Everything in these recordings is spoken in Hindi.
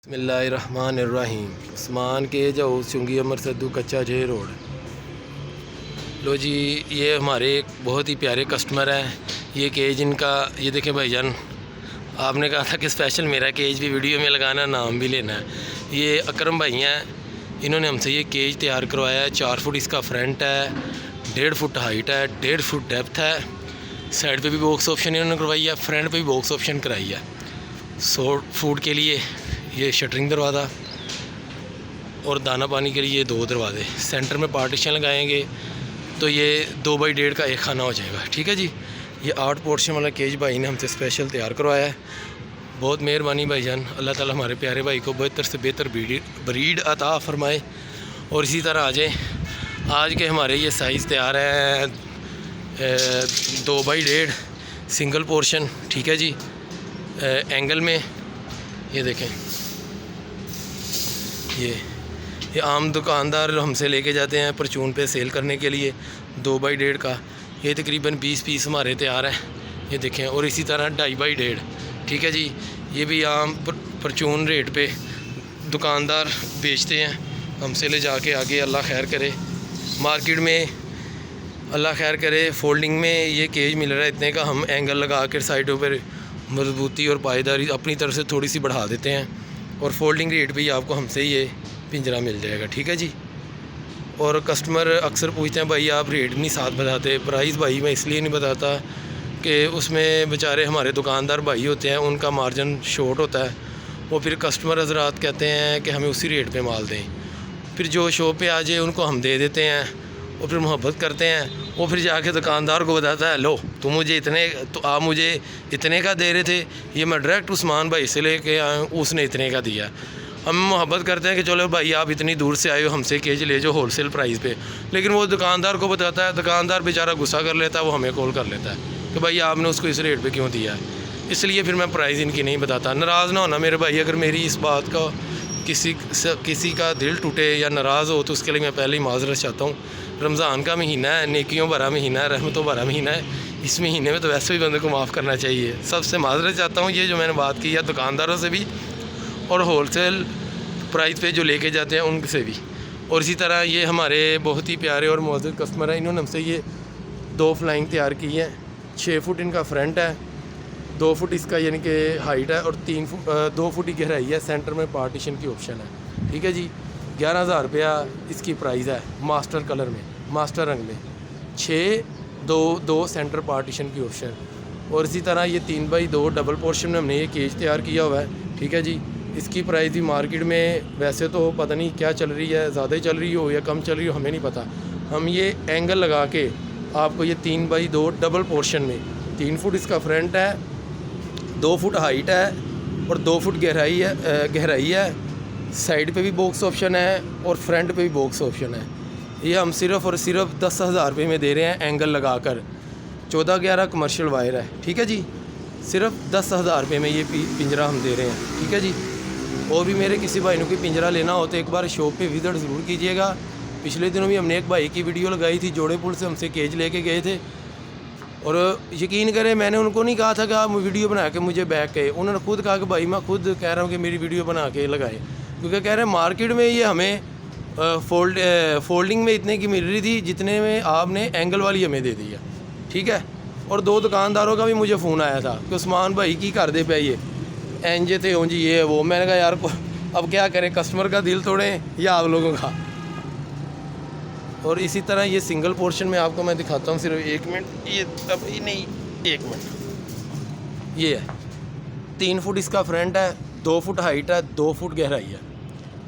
बिस्मिल्लाहिर्रहमानिर्रहीम। उस्मान के जाओ चुंगी अमर सद्दू कच्चा जे रोड। लो जी, ये हमारे एक बहुत ही प्यारे कस्टमर हैं। ये केज इनका, ये देखें भाईजान, आपने कहा था कि स्पेशल मेरा केज भी वीडियो में लगाना, नाम भी लेना है। ये अकरम भाई हैं, इन्होंने हमसे ये केज तैयार करवाया है। 4 फुट इसका फ्रंट है, 1.5 फुट हाइट है, 1.5 फुट डेप्थ है। साइड पे भी बॉक्स ऑप्शन इन्होंने करवाई है, फ्रंट पे भी बॉक्स ऑप्शन कराई है। फूड के लिए ये शटरिंग दरवाज़ा और दाना पानी के लिए ये 2 दरवाजे। सेंटर में पार्टीशन लगाएंगे तो ये 2x1.5 का एक खाना हो जाएगा। ठीक है जी। ये 8 पोर्शन वाला केज भाई ने हमसे स्पेशल तैयार करवाया है। बहुत मेहरबानी भाईजान, अल्लाह ताला हमारे प्यारे भाई को बेहतर से बेहतर ब्रीड अता फरमाए। और इसी तरह आ जाए, आज के हमारे ये साइज़ तैयार है 2x1.5 सिंगल पोर्शन। ठीक है जी। एंगल में ये देखें, ये आम दुकानदार हमसे लेके जाते हैं परचून पे सेल करने के लिए 2x1.5 का। ये तकरीबन 20 पीस हमारे तैयार हैं, ये देखें। और इसी तरह 2.5x1.5। ठीक है जी। ये भी आम परचून रेट पे दुकानदार बेचते हैं, हमसे ले जाके आगे अल्लाह खैर करे। मार्केट में अल्लाह खैर करे, फोल्डिंग में ये केज मिल रहा है इतने का। हम एंगल लगा कर साइडों पर मजबूती और पायदारी अपनी तरफ से थोड़ी सी बढ़ा देते हैं, और फोल्डिंग रेट पे ही आपको हमसे ये पिंजरा मिल जाएगा। ठीक है जी। और कस्टमर अक्सर पूछते हैं भाई आप रेट नहीं साथ बताते। प्राइस भाई मैं इसलिए नहीं बताता कि उसमें बेचारे हमारे दुकानदार भाई होते हैं, उनका मार्जिन शॉर्ट होता है। वो फिर कस्टमर हजरात कहते हैं कि हमें उसी रेट पे माल दें। फिर जो शॉप पे आ जाए उनको हम दे देते हैं, और फिर मोहब्बत करते हैं। वो फिर जाके दुकानदार को बताता है, लो तुम मुझे इतने, तो आप मुझे इतने का दे रहे थे, ये मैं डायरेक्ट उस्मान भाई से लेके आया हूँ, उसने इतने का दिया। हम मोहब्बत करते हैं कि चलो भाई आप इतनी दूर से आए हो, हमसे केज ले जाओ होलसेल प्राइस पे। लेकिन वो दुकानदार को बताता है, दुकानदार बेचारा गुस्सा कर लेता है, वो हमें कॉल कर लेता है कि भाई आपने उसको इस रेट पे क्यों दिया है। इसलिए फिर मैं प्राइस इनकी नहीं बताता। नाराज़ ना होना मेरे भाई, अगर मेरी इस बात का किसी का दिल टूटे या नाराज़ हो तो उसके लिए मैं पहले ही माजरत चाहता हूँ। रमज़ान का महीना है, नेकियों भरा महीना है, रहमतों भरा महीना है। इस महीने में तो वैसे भी बंदे को माफ़ करना चाहिए। सबसे माजरत चाहता हूँ, ये जो मैंने बात की है दुकानदारों से भी, और होलसेल प्राइस पे जो लेके जाते हैं उनसे भी। और इसी तरह ये हमारे बहुत ही प्यारे और मुअज़्ज़ज़ कस्टमर हैं, इन्होंने हमसे ये 2 फ्लाइंग तैयार की है। 6 फुट इनका फ्रंट है, 2 फुट इसका यानी कि हाइट है, और 2 फुट की गहराई है। सेंटर में पार्टीशन की ऑप्शन है। ठीक है जी। 11,000 रुपया इसकी प्राइस है, मास्टर कलर में, मास्टर रंग में। 6-2 सेंटर पार्टीशन की ऑप्शन। और इसी तरह ये 3x2 डबल पोर्शन में हमने ये केज तैयार किया हुआ है। ठीक है जी। इसकी प्राइस भी मार्केट में वैसे तो पता नहीं क्या चल रही है, ज़्यादा ही चल रही हो या कम चल रही हो, हमें नहीं पता। हम ये एंगल लगा के आपको ये 3x2 डबल पोर्शन में, 3 फुट इसका फ्रंट है, 2 फुट हाइट है, और 2 फुट गहराई है। साइड पे भी बॉक्स ऑप्शन है और फ्रंट पे भी बॉक्स ऑप्शन है। ये हम सिर्फ़ और सिर्फ 10,000 रुपये में दे रहे हैं एंगल लगाकर। 14-11 कमर्शियल वायर है। ठीक है जी। सिर्फ 10,000 रुपये में ये पिंजरा हम दे रहे हैं। ठीक है जी। और भी मेरे किसी भाई ने कोई पिंजरा लेना हो तो एक बार शॉप पे विज़िट ज़रूर कीजिएगा। पिछले दिनों भी हमने एक भाई की वीडियो लगाई थी, जोड़ेपुर से हमसे केज लेके गए थे। और यकीन करें, मैंने उनको नहीं कहा था कि आप वीडियो बना के मुझे बैक कहे। उन्होंने खुद कहा कि भाई मैं खुद कह रहा हूँ कि मेरी वीडियो बना के लगाए, क्योंकि कह रहे हैं मार्केट में ये हमें फोल्डिंग में इतने की मिल रही थी जितने में आपने एंगल वाली हमें दे दी है। ठीक है। और 2 दुकानदारों का भी मुझे फ़ोन आया था कि उस्मान भाई की कर दे पे ये एंजे थे हो जी, ये है वो। मैंने कहा यार अब क्या करें, कस्टमर का दिल तोड़ें या आप लोगों का। और इसी तरह ये सिंगल पोर्शन में आपको मैं दिखाता हूँ, सिर्फ 1 मिनट। ये तब ही नहीं, 1 मिनट। ये है 3 फुट इसका फ्रंट है, 2 फुट हाइट है, 2 फुट गहराई है।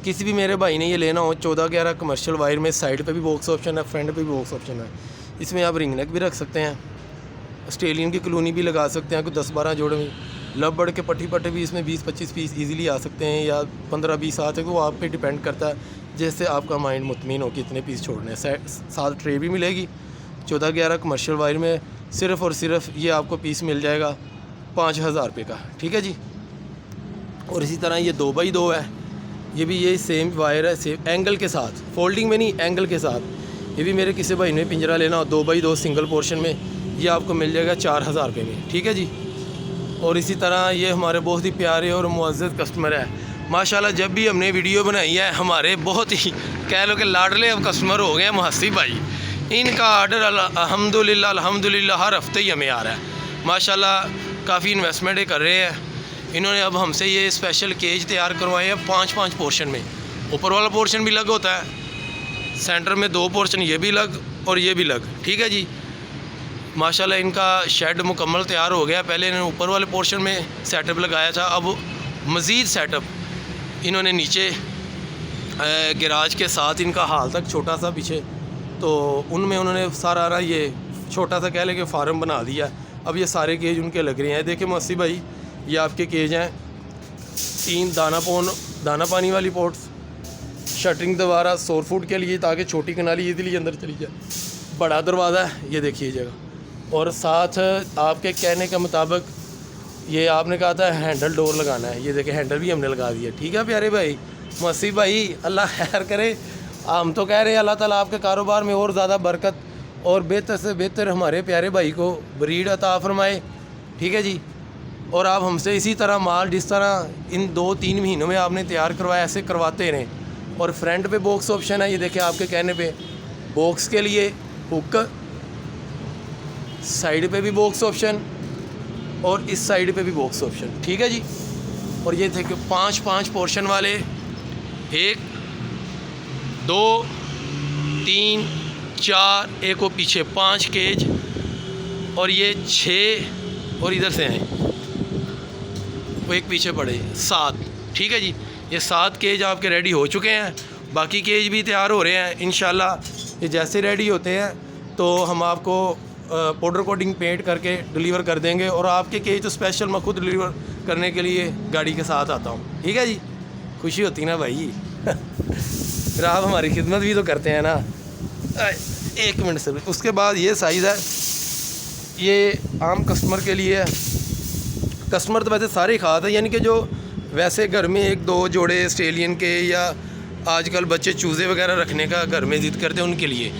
किसी भी मेरे भाई ने ये लेना हो, 14-11 कमर्शियल वायर में, साइड पे भी बॉक्स ऑप्शन है, फ्रंट पे भी बॉक्स ऑप्शन है। इसमें आप रिंग नेक भी रख सकते हैं, ऑस्ट्रेलियन की कॉलोनी भी लगा सकते हैं, कोई 10-12 जोड़े में। लब बड़ के पट्टे भी इसमें 20-25 पीस इजीली आ सकते हैं, या 15-20 आते हैं। वो आप पे डिपेंड करता है, जैसे आपका माइंड मुतमिन हो कि इतने पीस छोड़ने हैं। साथ ट्रे भी मिलेगी। 14-11 कमर्शियल वायर में सिर्फ़ और सिर्फ ये आपको पीस मिल जाएगा 5,000 रुपये का। ठीक है जी। और इसी तरह ये 2x2 है, ये भी ये सेम वायर है, सेम एंगल के साथ, फोल्डिंग में नहीं, एंगल के साथ। ये भी मेरे किसी भाई ने पिंजरा लेना हो 2x2 सिंगल पोर्शन में, ये आपको मिल जाएगा 4,000 रुपये में। ठीक है जी। और इसी तरह ये हमारे बहुत ही प्यारे और मुअज़्ज़ज़ कस्टमर है, माशाल्लाह जब भी हमने वीडियो बनाई है हमारे बहुत ही कह लो कि लाडले अब कस्टमर हो गए हैं मुहस्सिब भाई। इनका आर्डर अल्हम्दुलिल्लाह हर हफ्ते ही हमें आ रहा है माशाल्लाह। काफ़ी इन्वेस्टमेंट कर रहे हैं इन्होंने। अब हमसे ये स्पेशल केज तैयार करवाए हैं 5-5 पोर्शन में। ऊपर वाला पोर्शन भी अलग होता है, सेंटर में 2 पोर्शन ये भी अलग और ये भी अलग, ठीक है जी। माशाल्लाह इनका शेड मुकम्मल तैयार हो गया। पहले इन्होंने ऊपर वाले पोर्शन में सेटअप लगाया था, अब मज़ीद सेटअप इन्होंने नीचे गैराज के साथ इनका हाल तक छोटा सा पीछे, तो उनमें उन्होंने सारा ना ये छोटा सा कह लें कि फार्म बना दिया। अब ये सारे केज उनके लग रहे हैं। देखिए मुहस्सिब भाई ये आपके केज हैं 3 दाना पानी वाली पोर्ट्स, शटरिंग दोबारा 100 फुट के लिए ताकि छोटी कनाली इजीली अंदर चली जाए। बड़ा दरवाज़ा है ये देखिए जगह, और साथ आपके कहने के मुताबिक ये आपने कहा था हैंडल डोर लगाना है, ये देखिए हैंडल भी हमने लगा दिया। ठीक है प्यारे भाई मुहस्सिब भाई, अल्लाह खैर करे। हम तो कह रहे हैं अल्लाह ताला आपके कारोबार में और ज़्यादा बरकत और बेहतर से बेहतर हमारे प्यारे भाई को ब्रीड अता फरमाए, ठीक है जी। और आप हमसे इसी तरह माल जिस तरह इन 2-3 महीनों में आपने तैयार करवाया ऐसे करवाते रहें। और फ्रंट पे बॉक्स ऑप्शन है, ये देखिए आपके कहने पे बॉक्स के लिए हुक, साइड पे भी बॉक्स ऑप्शन और इस साइड पे भी बॉक्स ऑप्शन, ठीक है जी। और ये देखिए 5-5 पोर्शन वाले, 1 2 3 4, एक वो पीछे 5 केज और ये 6 और इधर से हैं वो एक पीछे पड़े 7, ठीक है जी। ये 7 केज आपके रेडी हो चुके हैं, बाकी केज भी तैयार हो रहे हैं इंशाल्लाह। ये जैसे रेडी होते हैं तो हम आपको पाउडर कोटिंग पेंट करके डिलीवर कर देंगे। और आपके केज तो स्पेशल मैं खुद डिलीवर करने के लिए गाड़ी के साथ आता हूँ, ठीक है जी। खुशी होती ना भाई फिर आप हमारी खिदमत भी तो करते हैं ना। 1 मिनट से। उसके बाद ये साइज़ है, ये आम कस्टमर के लिए है। कस्टमर तो वैसे सारे खाते हैं, यानी कि जो वैसे घर में 1-2 जोड़े ऑस्ट्रेलियन के या आजकल बच्चे चूज़े वगैरह रखने का घर में ज़िद करते हैं उनके लिए।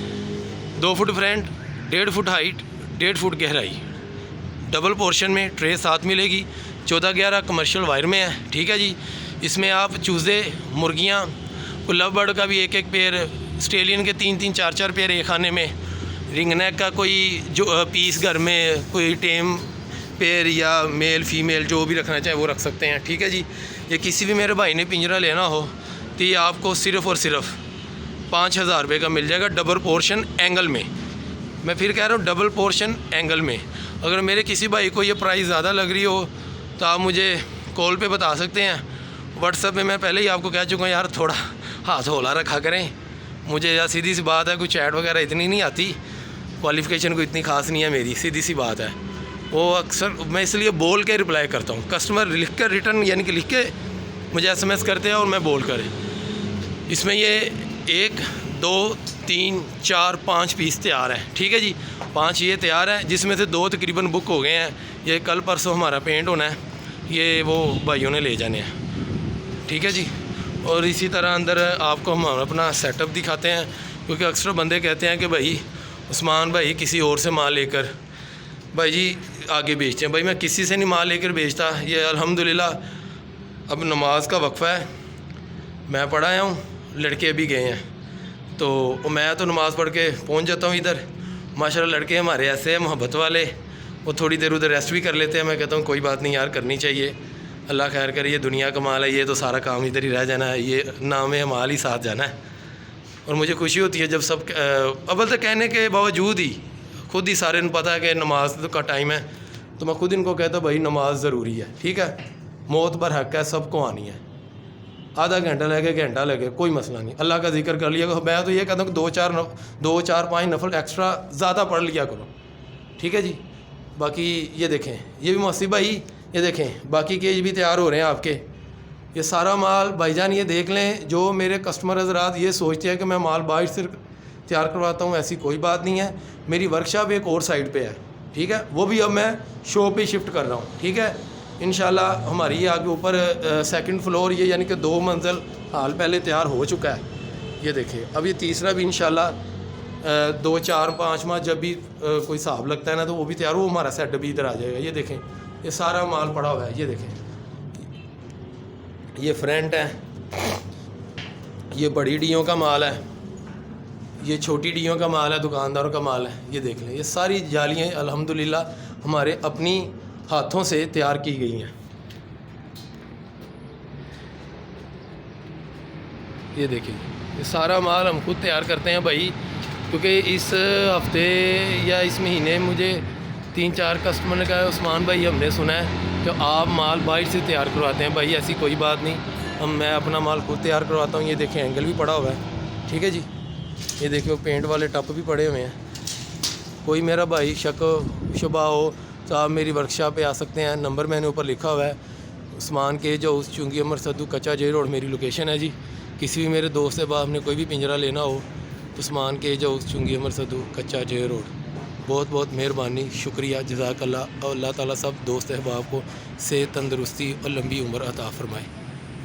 2 foot front, 1.5 foot height, 1.5 foot गहराई, डबल पोर्शन में ट्रे साथ मिलेगी। 14-11 कमर्शियल वायर में है, ठीक है जी। इसमें आप चूज़े, मुर्गियाँ, लव बर्ड का भी 1-1 पेयर, ऑस्ट्रेलियन के 3-3 4-4 पेयर एक खाने में, रिंग नेक का कोई जो पीस घर में कोई टेम पेयर या मेल फीमेल जो भी रखना चाहे वो रख सकते हैं, ठीक है जी। ये किसी भी मेरे भाई ने पिंजरा लेना हो तो ये आपको सिर्फ़ और सिर्फ 5,000 रुपये का मिल जाएगा डबल पोर्शन एंगल में। मैं फिर कह रहा हूँ डबल पोर्शन एंगल में। अगर मेरे किसी भाई को ये प्राइस ज़्यादा लग रही हो तो आप मुझे कॉल पे बता सकते हैं। व्हाट्सएप पे मैं पहले ही आपको कह चुका हूँ यार थोड़ा हाथ हौला रखा करें। मुझे यार सीधी सी बात है, कुछ चैट वगैरह इतनी नहीं आती, क्वालिफ़िकेशन को इतनी ख़ास नहीं है मेरी, सीधी सी बात है। वो अक्सर मैं इसलिए बोल के रिप्लाई करता हूँ। कस्टमर लिख कर रिटर्न यानी कि लिख के मुझे SMS करते हैं और मैं बोल कर। इसमें ये 1 2 3 4 5 पीस तैयार हैं, ठीक है जी। 5 ये तैयार हैं जिसमें से 2 तकरीबन बुक हो गए हैं। ये कल परसों हमारा पेंट होना है, ये वो भाइयों ने ले जाने हैं, ठीक है जी। और इसी तरह अंदर आपको हम अपना सेटअप दिखाते हैं, क्योंकि अक्सर बंदे कहते हैं कि भाई उस्मान भाई किसी और से माल लेकर भाई जी आगे बेचते हैं। भाई मैं किसी से नहीं माल लेकर बेचता। ये अल्हम्दुलिल्लाह अब नमाज का वक्फ़ा है, मैं पढ़ा आया हूँ, लड़के अभी गए हैं, तो मैं तो नमाज़ पढ़ के पहुँच जाता हूँ इधर। माशाल्लाह लड़के हमारे ऐसे हैं मोहब्बत वाले, वो थोड़ी देर उधर रेस्ट भी कर लेते हैं। मैं कहता हूँ कोई बात नहीं यार, करनी चाहिए, अल्लाह खैर करे। ये दुनिया का माल है, ये तो सारा काम इधर ही रह जाना है, ये नाम है माल ही साथ जाना है। और मुझे खुशी होती है जब सब अव्वल तक कहने के बावजूद ही खुद ही सारे पता है कि नमाज का टाइम है, तो मैं खुद इनको कहता हूँ भाई नमाज ज़रूरी है, ठीक है। मौत पर हक है, सबको आनी है। आधा घंटा लगे, घंटा लगे, कोई मसला नहीं, अल्लाह का जिक्र कर लिया। मैं तो ये कहता हूँ कि 2-4-5 नफल एक्स्ट्रा ज़्यादा पढ़ लिया करो, ठीक है जी। बाकी ये देखें, ये भी मुहस्सिब भाई ये देखें, बाकी केज भी तैयार हो रहे हैं आपके। ये सारा माल भाईजान ये देख लें, जो मेरे कस्टमर हज़रात ये सोचते हैं कि मैं माल बाहर से तैयार करवाता हूँ, ऐसी कोई बात नहीं है। मेरी वर्कशॉप एक और साइड पे है, ठीक है, वो भी अब मैं शो पे शिफ्ट कर रहा हूँ, ठीक है। इंशाल्लाह हमारी ये आगे ऊपर 2nd फ्लोर ये यानी कि 2 मंजिल हाल पहले तैयार हो चुका है। ये देखिए अब ये तीसरा भी इंशाल्लाह 2-4-5 माह जब भी कोई हिसाब लगता है ना तो वो भी तैयार हो, हमारा सेट भी इधर आ जाएगा। ये देखें ये सारा माल पड़ा हुआ है, ये देखें ये फ्रंट है, ये बड़ी डीयों का माल है, ये छोटी डीयों का माल है, दुकानदारों का माल है। ये देख लें, ये सारी जालियाँ अल्हम्दुलिल्लाह हमारे अपनी हाथों से तैयार की गई हैं। ये देखिए, ये सारा माल हम खुद तैयार करते हैं भाई, क्योंकि इस हफ्ते या इस महीने मुझे 3-4 कस्टमर ने कहा, उस्मान भाई हमने सुना है कि आप माल बाहर से तैयार करवाते हैं। भाई ऐसी कोई बात नहीं, मैं अपना माल खुद तैयार करवाता हूँ। ये देखें, एंगल भी पड़ा हुआ है, ठीक है जी। ये देखिए, पेंट वाले टप भी पड़े हुए हैं। कोई मेरा भाई शक शुबा हो तो आप मेरी वर्कशॉप पे आ सकते हैं। नंबर मैंने ऊपर लिखा हुआ है, उस्मान के जो उस चुंगी अमर सद्दू कच्चा जे रोड मेरी लोकेशन है जी। किसी भी मेरे दोस्त से आपने कोई भी पिंजरा लेना हो, उस्मान के जो उस चुंगी अमर सद्दू कच्चा जे रोड। बहुत बहुत मेहरबानी, शुक्रिया, जज़ाकल्लाह। और अल्लाह ताला सब दोस्त अहबाब को सेहत, तंदरुस्ती और लंबी उम्र अता फ़रमाए।